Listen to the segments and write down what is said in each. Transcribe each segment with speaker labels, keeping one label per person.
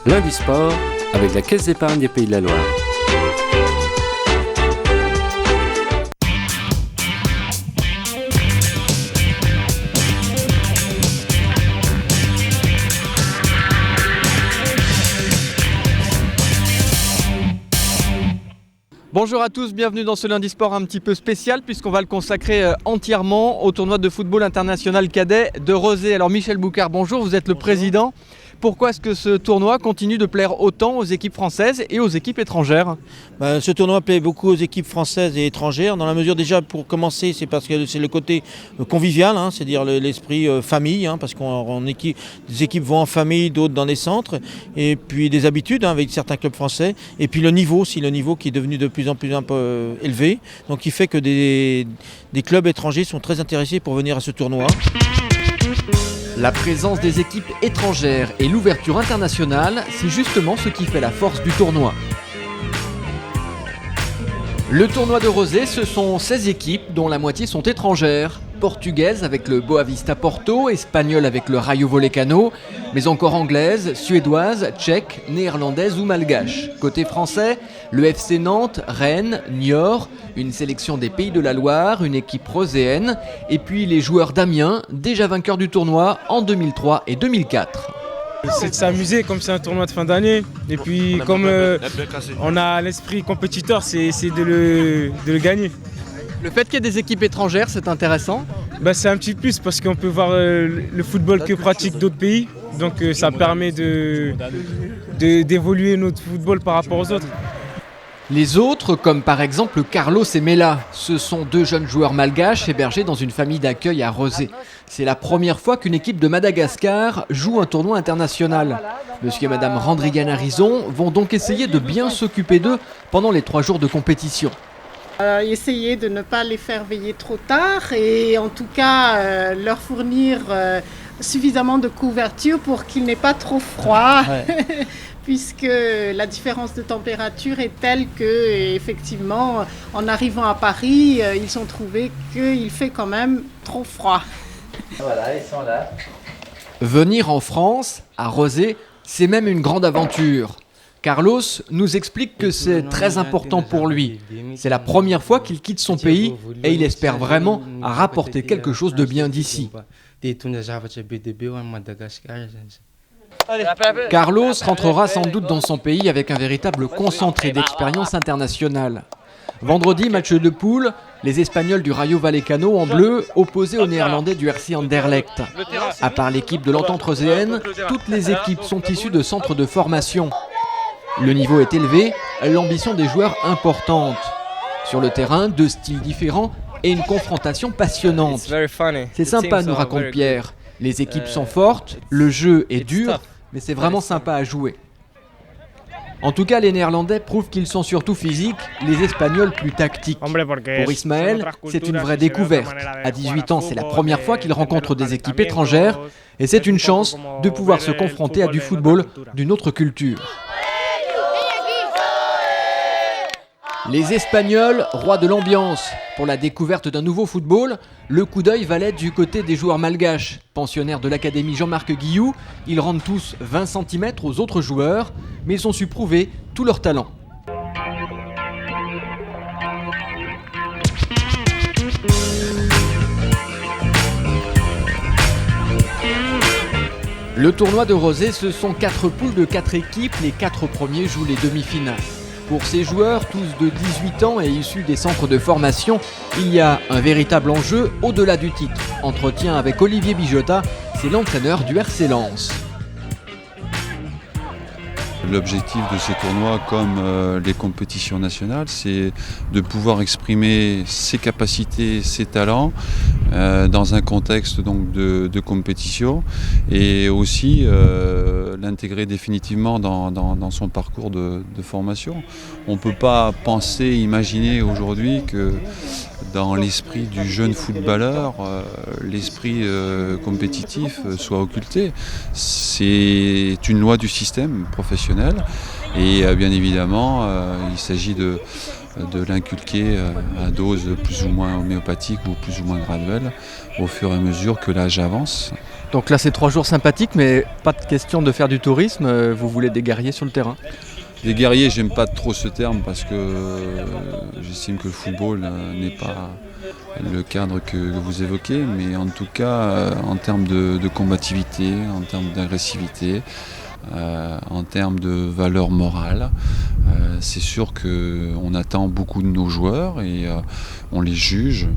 Speaker 1: Lundi Sport avec la Caisse d'épargne des Pays de la Loire.
Speaker 2: Bonjour à tous, bienvenue dans ce lundi sport un petit peu spécial puisqu'on va le consacrer entièrement au tournoi de football international cadet de Rezé. Alors Michel Boucard, bonjour, vous êtes le président. Pourquoi est-ce que ce tournoi continue de plaire autant aux équipes françaises et aux équipes étrangères ?
Speaker 3: Ce tournoi plaît beaucoup aux équipes françaises et étrangères, dans la mesure déjà pour commencer, c'est parce que c'est le côté convivial, c'est-à-dire l'esprit famille, parce des équipes vont en famille, d'autres dans les centres, et puis des habitudes avec certains clubs français, et puis le niveau qui est devenu de plus en plus un peu élevé, donc qui fait que des clubs étrangers sont très intéressés pour venir à ce tournoi.
Speaker 2: La présence des équipes étrangères et l'ouverture internationale, c'est justement ce qui fait la force du tournoi. Le tournoi de Rezé, ce sont 16 équipes dont la moitié sont étrangères. Portugaises avec le Boavista Porto, espagnoles avec le Rayo Vallecano, mais encore anglaises, suédoises, tchèques, néerlandaises ou malgaches. Côté français, le FC Nantes, Rennes, Niort, une sélection des Pays de la Loire, une équipe rozéenne, et puis les joueurs d'Amiens, déjà vainqueurs du tournoi en 2003 et 2004.
Speaker 4: C'est de s'amuser comme c'est un tournoi de fin d'année. Et puis comme on a l'esprit compétiteur, c'est de le gagner.
Speaker 2: Le fait qu'il y ait des équipes étrangères, c'est intéressant ?
Speaker 4: C'est un petit plus parce qu'on peut voir le football que pratiquent d'autres pays. Donc ça permet d'évoluer notre football par rapport aux autres.
Speaker 2: Les autres, comme par exemple Carlos et Mela, ce sont deux jeunes joueurs malgaches hébergés dans une famille d'accueil à Rezé. C'est la première fois qu'une équipe de Madagascar joue un tournoi international. Monsieur et Madame Randrigan-Harrison vont donc essayer de bien s'occuper d'eux pendant les 3 jours de compétition.
Speaker 5: Essayer de ne pas les faire veiller trop tard et en tout cas leur fournir suffisamment de couverture pour qu'il n'ait pas trop froid. Ouais. Puisque la différence de température est telle que, effectivement, en arrivant à Paris, ils ont trouvé qu'il fait quand même trop froid.
Speaker 2: Voilà, ils sont là. Venir en France, à Rezé, c'est même une grande aventure. Carlos nous explique que c'est très important pour lui. C'est la première fois qu'il quitte son pays et il espère vraiment rapporter quelque chose de bien d'ici. Carlos rentrera sans doute dans son pays avec un véritable concentré d'expérience internationale. Vendredi, match de poule, les Espagnols du Rayo Vallecano en bleu opposés aux Néerlandais du RC Anderlecht. À part l'équipe de l'Entente Rozéenne, toutes les équipes sont issues de centres de formation. Le niveau est élevé, l'ambition des joueurs importante. Sur le terrain, 2 styles différents et une confrontation passionnante. C'est sympa, nous raconte Pierre. Les équipes sont fortes, le jeu est dur, mais c'est vraiment sympa à jouer. En tout cas, les Néerlandais prouvent qu'ils sont surtout physiques, les Espagnols plus tactiques. Pour Ismaël, c'est une vraie découverte. À 18 ans, c'est la première fois qu'il rencontre des équipes étrangères et c'est une chance de pouvoir se confronter à du football d'une autre culture. Les Espagnols, rois de l'ambiance. Pour la découverte d'un nouveau football, le coup d'œil valait du côté des joueurs malgaches. Pensionnaires de l'académie Jean-Marc Guillou, ils rendent tous 20 cm aux autres joueurs, mais ils ont su prouver tout leur talent. Le tournoi de Rezé, ce sont 4 poules de 4 équipes, les 4 premiers jouent les demi-finales. Pour ces joueurs, tous de 18 ans et issus des centres de formation, il y a un véritable enjeu au-delà du titre. Entretien avec Olivier Bijota, c'est l'entraîneur du RC Lens.
Speaker 6: L'objectif de ces tournois, comme les compétitions nationales, c'est de pouvoir exprimer ses capacités, ses talents dans un contexte donc, de compétition et aussi l'intégrer définitivement dans son parcours de formation. On ne peut pas penser, imaginer aujourd'hui que dans l'esprit du jeune footballeur, l'esprit compétitif soit occulté. C'est une loi du système professionnel et bien évidemment il s'agit de de l'inculquer à dose plus ou moins homéopathique ou plus ou moins graduelle au fur et à mesure que l'âge avance.
Speaker 2: Donc là c'est 3 jours sympathiques, mais pas de question de faire du tourisme, vous voulez des guerriers sur le terrain?
Speaker 6: Les guerriers, j'aime pas trop ce terme parce que j'estime que le football n'est pas le cadre que vous évoquez, mais en tout cas en termes de combativité, en termes d'agressivité, en termes de valeur morale, c'est sûr qu'on attend beaucoup de nos joueurs et on les juge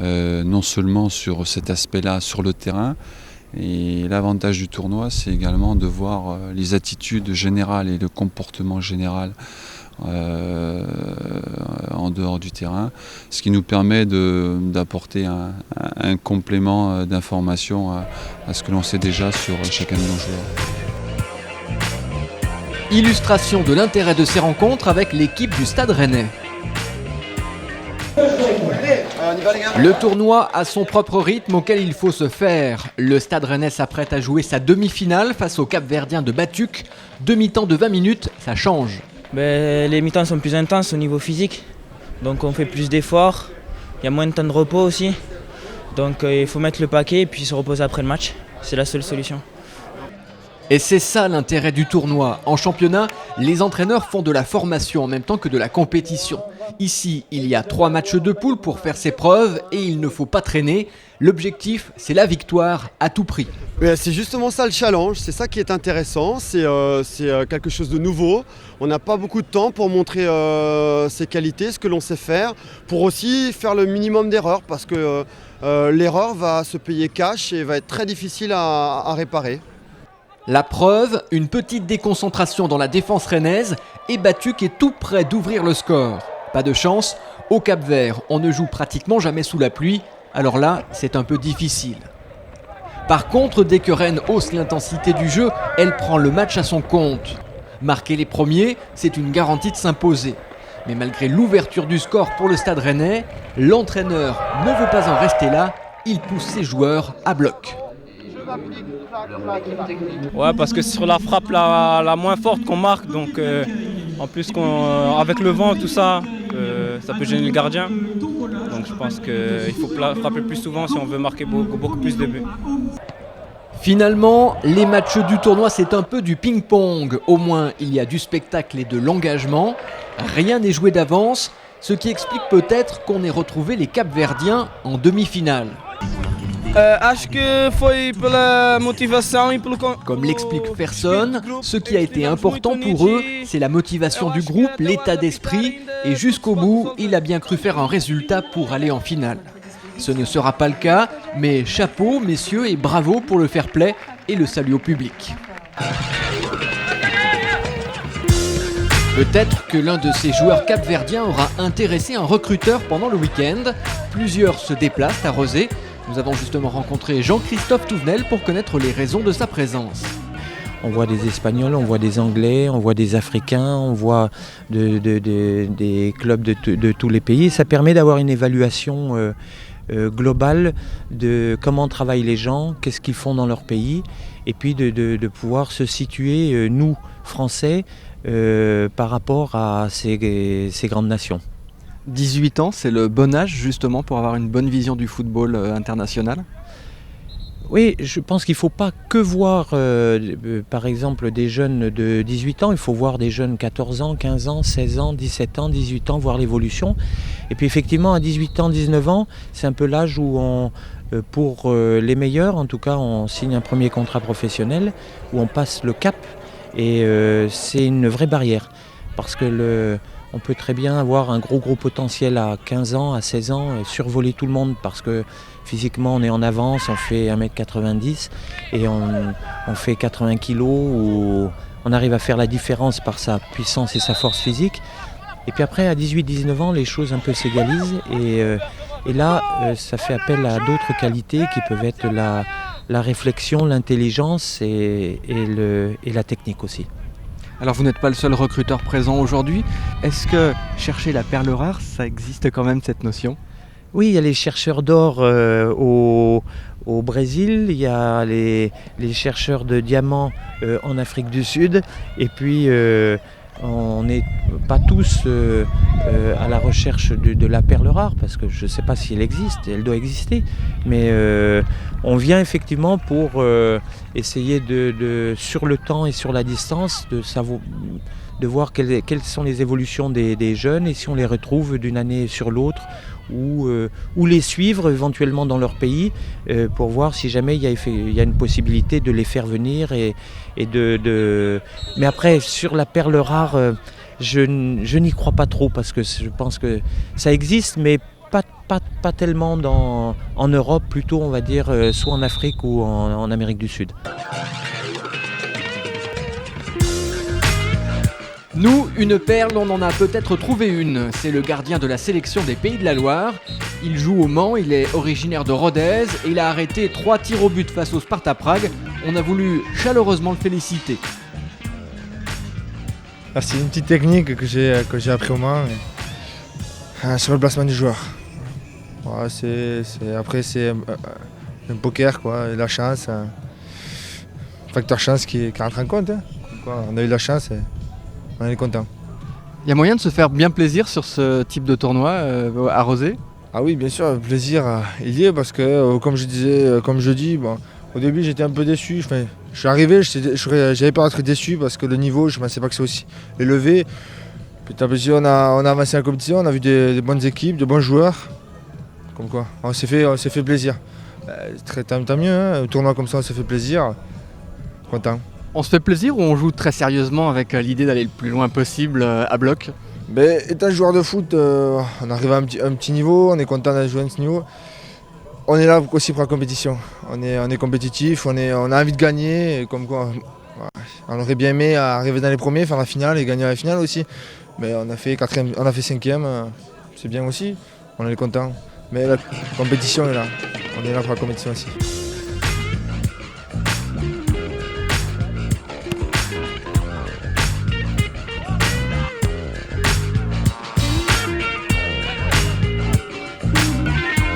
Speaker 6: non seulement sur cet aspect-là sur le terrain. Et l'avantage du tournoi, c'est également de voir les attitudes générales et le comportement général en dehors du terrain, ce qui nous permet d'apporter un complément d'information à ce que l'on sait déjà sur chacun de nos joueurs.
Speaker 2: Illustration de l'intérêt de ces rencontres avec l'équipe du Stade Rennais. Le tournoi a son propre rythme auquel il faut se faire. Le Stade Rennais s'apprête à jouer sa demi-finale face au Cap-Verdien de Batuc. Demi-temps de 20 minutes, ça change.
Speaker 7: Les mi-temps sont plus intenses au niveau physique, donc on fait plus d'efforts. Il y a moins de temps de repos aussi, donc il faut mettre le paquet et puis se reposer après le match. C'est la seule solution.
Speaker 2: Et c'est ça l'intérêt du tournoi. En championnat, les entraîneurs font de la formation en même temps que de la compétition. Ici, il y a 3 matchs de poule pour faire ses preuves et il ne faut pas traîner. L'objectif, c'est la victoire à tout prix.
Speaker 8: C'est justement ça le challenge, c'est ça qui est intéressant, c'est quelque chose de nouveau. On n'a pas beaucoup de temps pour montrer ses qualités, ce que l'on sait faire, pour aussi faire le minimum d'erreurs parce que l'erreur va se payer cash et va être très difficile à réparer.
Speaker 2: La preuve, une petite déconcentration dans la défense rennaise et Batuc est tout près d'ouvrir le score. Pas de chance, au Cap-Vert, on ne joue pratiquement jamais sous la pluie, alors là, c'est un peu difficile. Par contre, dès que Rennes hausse l'intensité du jeu, elle prend le match à son compte. Marquer les premiers, c'est une garantie de s'imposer. Mais malgré l'ouverture du score pour le Stade Rennais, l'entraîneur ne veut pas en rester là, il pousse ses joueurs à bloc.
Speaker 4: Ouais, parce que c'est sur la frappe la moins forte qu'on marque, donc en plus avec le vent, tout ça, ça peut gêner le gardien. Donc je pense qu'il faut frapper plus souvent si on veut marquer beaucoup plus de buts.
Speaker 2: Finalement, les matchs du tournoi, c'est un peu du ping-pong. Au moins, il y a du spectacle et de l'engagement. Rien n'est joué d'avance, ce qui explique peut-être qu'on ait retrouvé les Cap-Verdiens en demi-finale. Comme l'explique personne, ce qui a été important pour eux, c'est la motivation du groupe, l'état d'esprit, et jusqu'au bout, il a bien cru faire un résultat pour aller en finale. Ce ne sera pas le cas, mais chapeau, messieurs, et bravo pour le fair play et le salut au public. Peut-être que l'un de ces joueurs capverdiens aura intéressé un recruteur pendant le week-end. Plusieurs se déplacent à Rezé. Nous avons justement rencontré Jean-Christophe Touvenel pour connaître les raisons de sa présence.
Speaker 3: On voit des Espagnols, on voit des Anglais, on voit des Africains, on voit des clubs de tous les pays. Ça permet d'avoir une évaluation globale de comment travaillent les gens, qu'est-ce qu'ils font dans leur pays, et puis de pouvoir se situer, nous, Français, par rapport à ces grandes nations.
Speaker 2: 18 ans, c'est le bon âge justement pour avoir une bonne vision du football international ?
Speaker 3: Oui, je pense qu'il ne faut pas que voir par exemple des jeunes de 18 ans, il faut voir des jeunes 14 ans, 15 ans, 16 ans, 17 ans, 18 ans, voir l'évolution. Et puis effectivement à 18 ans, 19 ans, c'est un peu l'âge où pour les meilleurs, en tout cas on signe un premier contrat professionnel, où on passe le cap et c'est une vraie barrière parce que on peut très bien avoir un gros potentiel à 15 ans, à 16 ans, et survoler tout le monde parce que physiquement on est en avance, on fait 1m90 et on fait 80 kg où on arrive à faire la différence par sa puissance et sa force physique. Et puis après à 18-19 ans les choses un peu s'égalisent et là ça fait appel à d'autres qualités qui peuvent être la réflexion, l'intelligence et la technique aussi.
Speaker 2: Alors vous n'êtes pas le seul recruteur présent aujourd'hui. Est-ce que chercher la perle rare, ça existe quand même cette notion ?
Speaker 3: Oui, il y a les chercheurs d'or au Brésil, il y a les chercheurs de diamants en Afrique du Sud, et puis
Speaker 9: On n'est pas tous à la recherche de la perle rare, parce que je ne sais pas si elle existe, elle doit exister, mais on vient effectivement pour essayer sur le temps et sur la distance de voir quelles sont les évolutions des jeunes et si on les retrouve d'une année sur l'autre ou les suivre éventuellement dans leur pays pour voir si jamais il y a une possibilité de les faire venir mais après sur la perle rare je n'y crois pas trop parce que je pense que ça existe mais pas tellement en Europe, plutôt on va dire soit en Afrique ou en Amérique du Sud.
Speaker 2: Nous, une perle, on en a peut-être trouvé une. C'est le gardien de la sélection des Pays de la Loire. Il joue au Mans, il est originaire de Rodez et il a arrêté 3 tirs au but face au Sparta Prague. On a voulu chaleureusement le féliciter.
Speaker 10: C'est une petite technique que j'ai appris au Mans sur le placement du joueur. Ouais, après c'est un poker quoi, et la chance, un facteur chance qui rentre en compte. Hein. On a eu la chance et on est content.
Speaker 2: Il y a moyen de se faire bien plaisir sur ce type de tournoi à Rozé ?
Speaker 10: Ah oui, bien sûr, le plaisir il y est parce que comme je dis, bon, au début j'étais un peu déçu. Enfin, je suis arrivé, j'avais peur d'être déçu parce que le niveau, je ne pensais pas que c'est aussi élevé. Petit à petit, on a avancé la compétition, on a vu des bonnes équipes, de bons joueurs. Comme quoi, on s'est fait plaisir. Tant mieux, hein, un tournoi comme ça, on s'est fait plaisir. Content.
Speaker 2: On se fait plaisir ou on joue très sérieusement avec l'idée d'aller le plus loin possible à bloc ?
Speaker 10: Étant joueur de foot, on arrive à un petit niveau, on est content d'aller jouer à ce niveau. On est là aussi pour la compétition. On est compétitif, on a envie de gagner. Et comme quoi, on aurait bien aimé arriver dans les premiers, faire la finale et gagner la finale aussi. Mais on a fait 5e, c'est bien aussi, on est content. Mais la compétition est là, on est là pour la compétition aussi.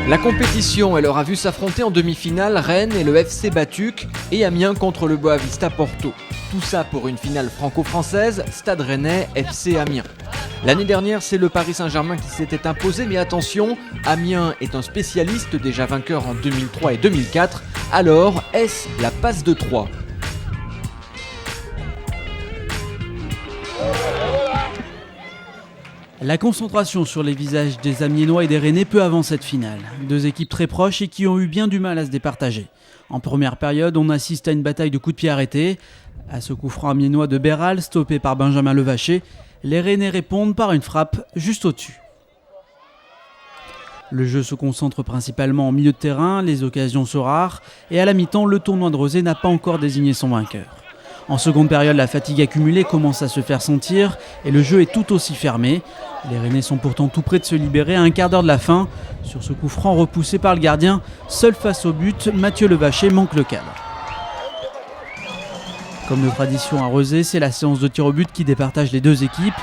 Speaker 2: La compétition, elle aura vu s'affronter en demi-finale Rennes et le FC Batuc et Amiens contre le Boavista Porto. Tout ça pour une finale franco-française, Stade Rennais, FC Amiens. L'année dernière, c'est le Paris Saint-Germain qui s'était imposé, mais attention, Amiens est un spécialiste, déjà vainqueur en 2003 et 2004. Alors, est-ce la passe de 3 ?
Speaker 11: La concentration sur les visages des Amiénois et des Rennais peu avant cette finale. 2 équipes très proches et qui ont eu bien du mal à se départager. En première période, on assiste à une bataille de coups de pied arrêtés. À ce coup franc amiénois de Béral, stoppé par Benjamin Levaché, les Rennais répondent par une frappe juste au-dessus. Le jeu se concentre principalement en milieu de terrain, les occasions sont rares, et à la mi-temps, le tournoi de Rozé n'a pas encore désigné son vainqueur. En seconde période, la fatigue accumulée commence à se faire sentir et le jeu est tout aussi fermé. Les Rennais sont pourtant tout près de se libérer à un quart d'heure de la fin. Sur ce coup franc repoussé par le gardien, seul face au but, Mathieu Levaché manque le cadre. Comme de tradition à Rozé, c'est la séance de tir au but qui départage les 2 équipes.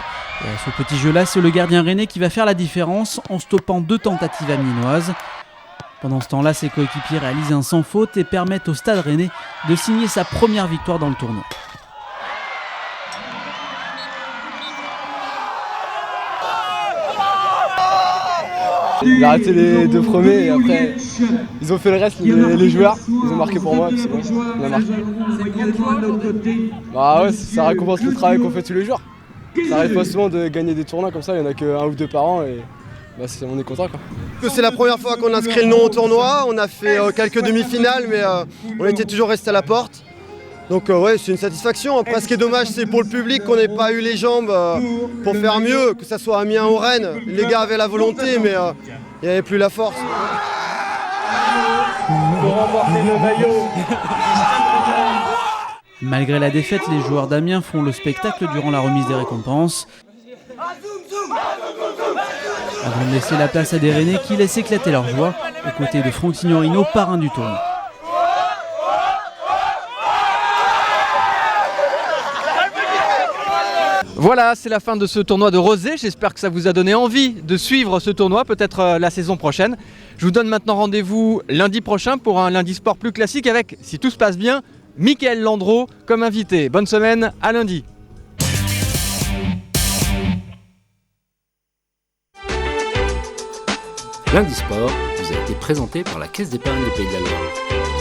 Speaker 11: Et à ce petit jeu-là, c'est le gardien rennais qui va faire la différence en stoppant 2 tentatives amiénoises. Pendant ce temps-là, ses coéquipiers réalisent un sans faute et permettent au Stade Rennais de signer sa première victoire dans le tournoi.
Speaker 12: Il a raté les 2 premiers et après ils ont fait le reste, les joueurs, ils ont marqué pour moi, c'est bon, on a marqué. Bah ouais, ça récompense le travail qu'on fait tous les jours. Ça arrive pas souvent de gagner des tournois comme ça, il n'y en a que 1 ou 2 par an et on est content quoi.
Speaker 8: C'est la première fois qu'on inscrit le nom au tournoi, on a fait quelques demi-finales mais on était toujours resté à la porte. Donc ouais, c'est une satisfaction. Après ce qui est dommage c'est pour le public qu'on n'ait pas eu les jambes pour faire mieux, que ce soit Amiens ou Rennes. Les gars avaient la volonté mais il n'y avait plus la force.
Speaker 12: Pour remporter le maillot.
Speaker 11: Malgré la défaite, les joueurs d'Amiens font le spectacle durant la remise des récompenses. Avant de laisser la place à des Rennais qui laissent éclater leur joie, aux côtés de Franck Signorino, parrain du tournoi.
Speaker 2: Voilà, c'est la fin de ce tournoi de Rozé. J'espère que ça vous a donné envie de suivre ce tournoi, peut-être la saison prochaine. Je vous donne maintenant rendez-vous lundi prochain pour un lundi sport plus classique avec, si tout se passe bien, Mickaël Landreau comme invité. Bonne semaine, à lundi.
Speaker 1: Lundi Sport vous a été présenté par la Caisse d'épargne des Pays de la Loire.